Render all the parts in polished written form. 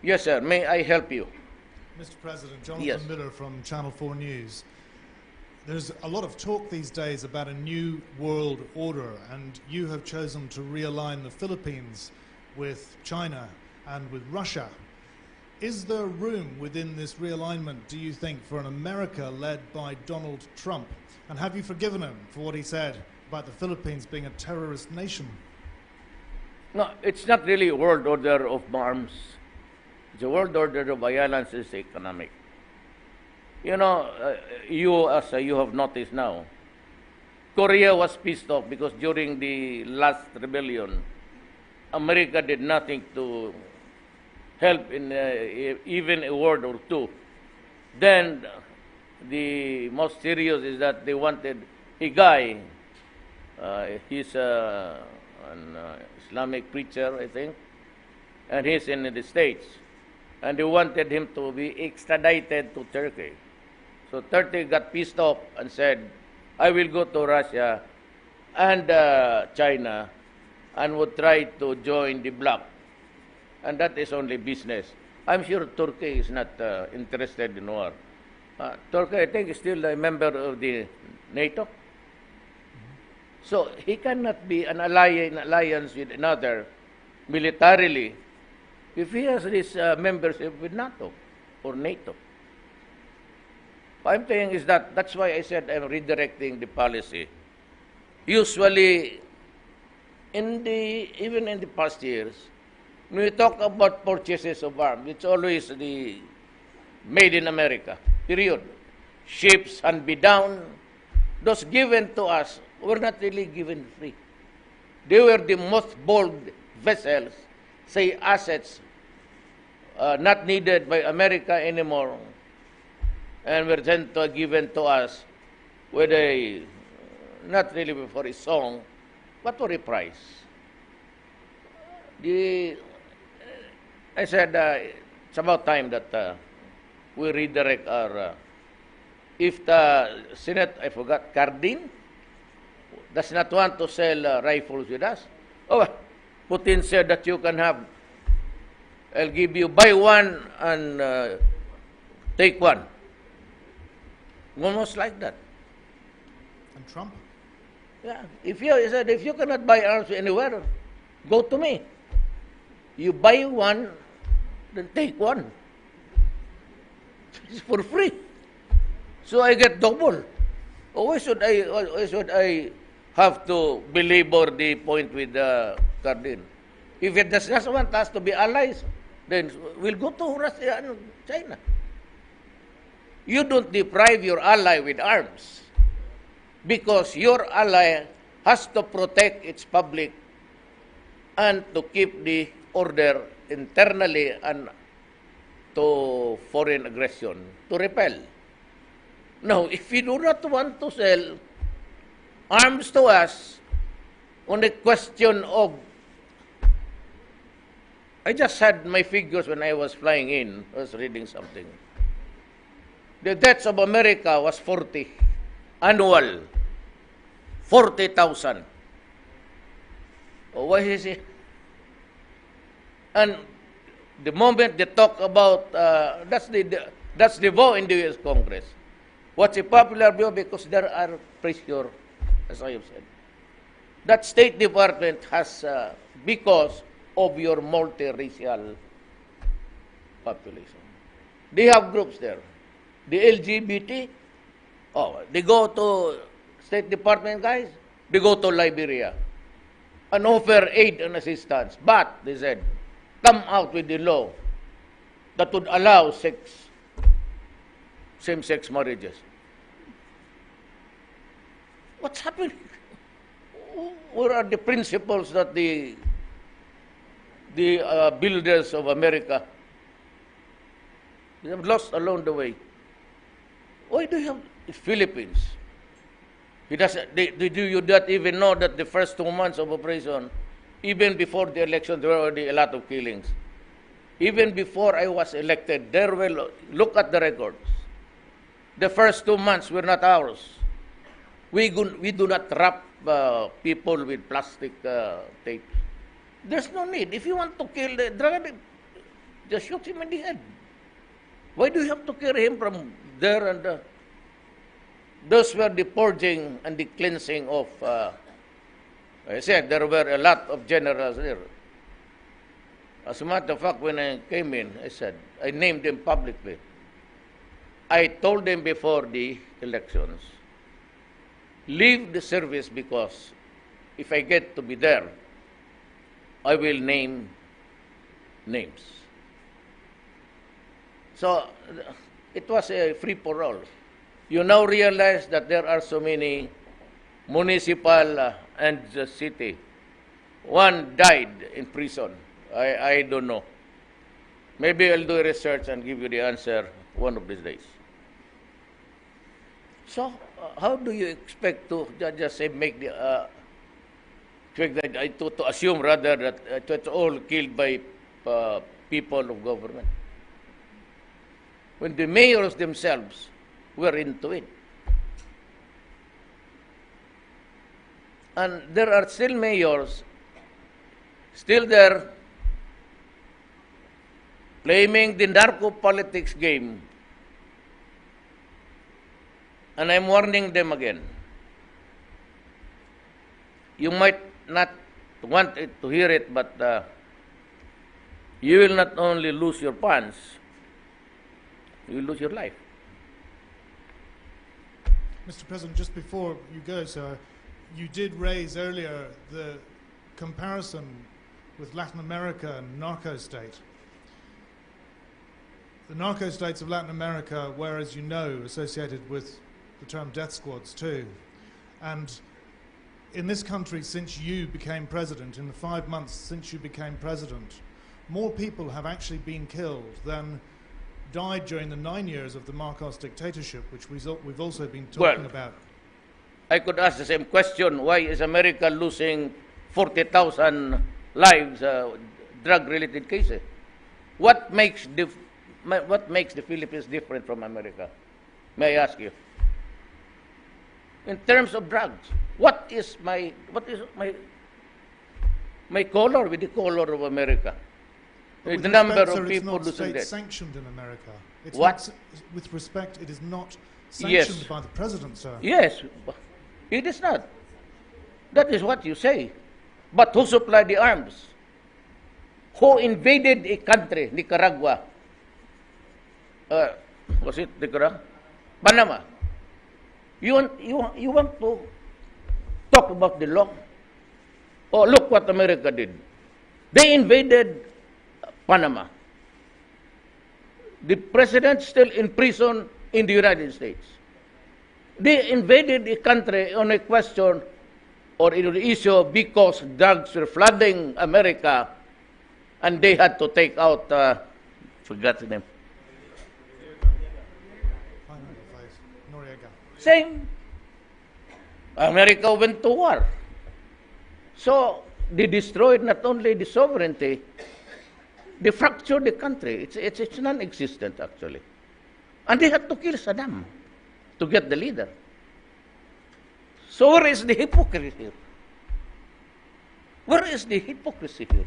Yes, sir. May I help you? Mr. President, Yes. Jonathan Miller from Channel 4 News. There's a lot of talk these days about a new world order, and you have chosen to realign the Philippines with China and with Russia. Is there room within this realignment, do you think, for an America led by Donald Trump? And have you forgiven him for what he said about the Philippines being a terrorist nation? No, it's not really a world order of arms. The world order of violence is economic. You know, you have noticed now, Korea was pissed off because during the last rebellion, America did nothing to help in even a word or two. Then the most serious is that they wanted a guy. He's an Islamic preacher, I think, and he's in the States. And they wanted him to be extradited to Turkey. So Turkey got pissed off and said, I will go to Russia and China and would try to join the bloc. And that is only business. I'm sure Turkey is not interested in war. Turkey, I think, is still a member of the NATO. So he cannot be an alliance with another militarily if he has this membership with NATO or NATO. What I'm saying is that that's why I said I'm redirecting the policy. Usually, even in the past years, when we talk about purchases of arms, it's always the made in America, period. Ships and be down, those given to us were not really given free. They were the most bold vessels, say assets, not needed by America anymore, and were then given to us with a, not really for a song, but for a price. I said it's about time that we redirect our. If the Senate, I forgot, Cardin, does not want to sell rifles with us, oh, Putin said that you can have. I'll give you buy one and take one. Almost like that. And Trump? Yeah. He said, if you cannot buy arms anywhere, go to me. You buy one, then take one. It's for free. So I get double. Why should I have to belabor the point with Cardin? If it does not want us to be allies, then we'll go to Russia and China. You don't deprive your ally with arms because your ally has to protect its public and to keep the order internally and to foreign aggression, to repel. Now, if you do not want to sell arms to us on the question of, I just had my figures when I was flying in, I was reading something. The deaths of America was 40, annual, 40,000. Oh, why is it? And the moment they talk about, that's the vote in the U.S. Congress. What's a popular view? Because there are pressure, as I have said. That State Department has, because of your multiracial population. They have groups there. The LGBT, they go to State Department guys, they go to Liberia and offer aid and assistance. But, they said, come out with the law that would allow same-sex marriages. What's happening? Where are the principles that the builders of America they have lost along the way? Why do you have the Philippines? Do you not even know that the first 2 months of operation, even before the election, there were already a lot of killings. Even before I was elected, there were, look at the records. The first 2 months were not ours. We do not wrap people with plastic tapes. There's no need. If you want to kill the drug, just shoot him in the head. Why do you have to carry him from there? And those were the purging and the cleansing of, I said, there were a lot of generals there. As a matter of fact, when I came in, I said, I named them publicly. I told them before the elections, leave the service because if I get to be there, I will name names. So it was a free-for-all. You now realize that there are so many municipal and the city. One died in prison. I don't know. Maybe I'll do a research and give you the answer one of these days. So how do you expect to just say make the to assume rather that it's all killed by people of government when the mayors themselves were into it? And there are still mayors still there playing the narco politics game. And I'm warning them again. You might not want it to hear it, but you will not only lose your pants, you will lose your life. Mr. President, just before you go, sir, you did raise earlier the comparison with Latin America and narco-state. The narco-states of Latin America were, as you know, associated with the term death squads too. And in this country, since you became president, in the 5 months since you became president, more people have actually been killed than died during the 9 years of the Marcos dictatorship, which we've also been talking about. I could ask the same question. Why is America losing 40,000 lives, drug-related cases? What makes the Philippines different from America? May I ask you? In terms of drugs, what is my color with the color of America? The number of people losing death. It's sanctioned in America. It's what? Not, with respect, it is not sanctioned by the president, sir. Yes, it is not. That is what you say. But who supplied the arms? Who invaded a country, Nicaragua? Was it Nicaragua? Panama. You want to talk about the law? Oh, look what America did. They invaded Panama. The president still in prison in the United States. They invaded the country on a question or in the issue because drugs were flooding America and they had to take out, forgot the name. Same. America went to war. So they destroyed not only the sovereignty, they fractured the country. It's non-existent actually. And they had to kill Saddam to get the leader. So where is the hypocrisy here? Where is the hypocrisy here?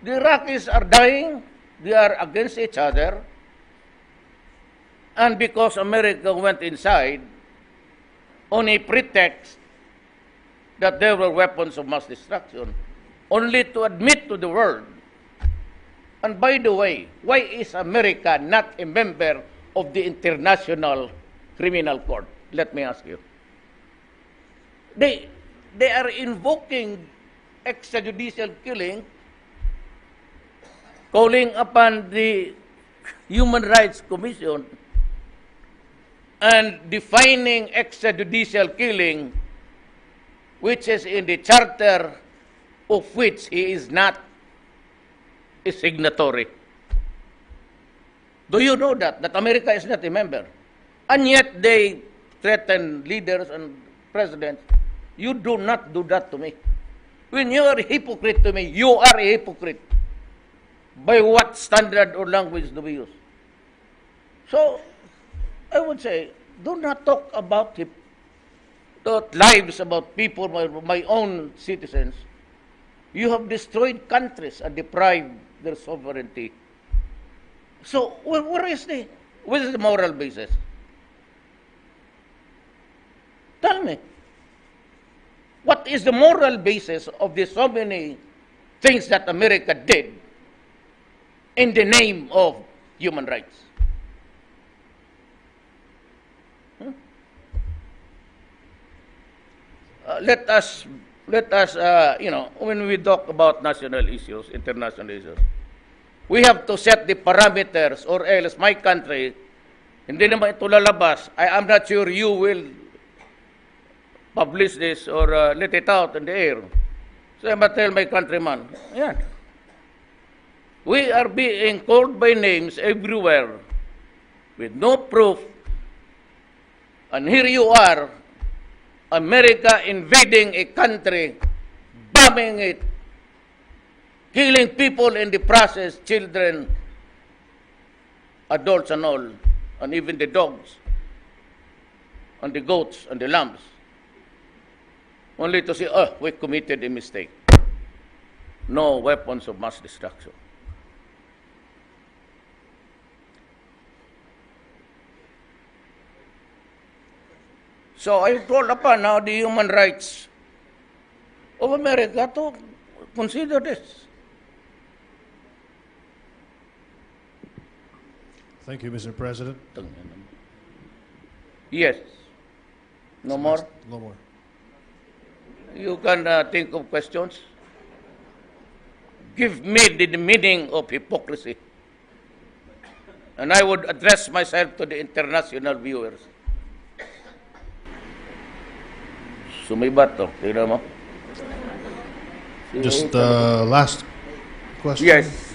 The Iraqis are dying, they are against each other, and because America went inside on a pretext that there were weapons of mass destruction, only to admit to the world. And by the way, why is America not a member of the International Criminal Court? Let me ask you. They are invoking extrajudicial killing, calling upon the Human Rights Commission and defining extrajudicial killing, which is in the charter of which he is not a signatory. Do you know that America is not a member? And yet they threaten leaders and presidents. You do not do that to me. When you are a hypocrite to me, you are a hypocrite. By what standard or language do we use? So, I would say, do not talk about lives, about people, my own citizens. You have destroyed countries and deprived their sovereignty. So where is the moral basis? Tell me. What is the moral basis of the so many things that America did in the name of human rights? Let us, when we talk about national issues, international issues, we have to set the parameters, or else my country, hindi naman ito lalabas. I am not sure you will publish this or let it out in the air. So I must tell my countrymen, yeah, we are being called by names everywhere with no proof. And here you are, America invading a country, bombing it, killing people in the process, children, adults and all, and even the dogs, and the goats, and the lambs. Only to say, oh, we committed a mistake. No weapons of mass destruction. So I call upon now the human rights of America to consider this. Thank you, Mr. President. Yes. No more? No more. You can think of questions. Give me the meaning of hypocrisy. And I would address myself to the international viewers. Sumibat to, tingnan mo. Just last question. Yes.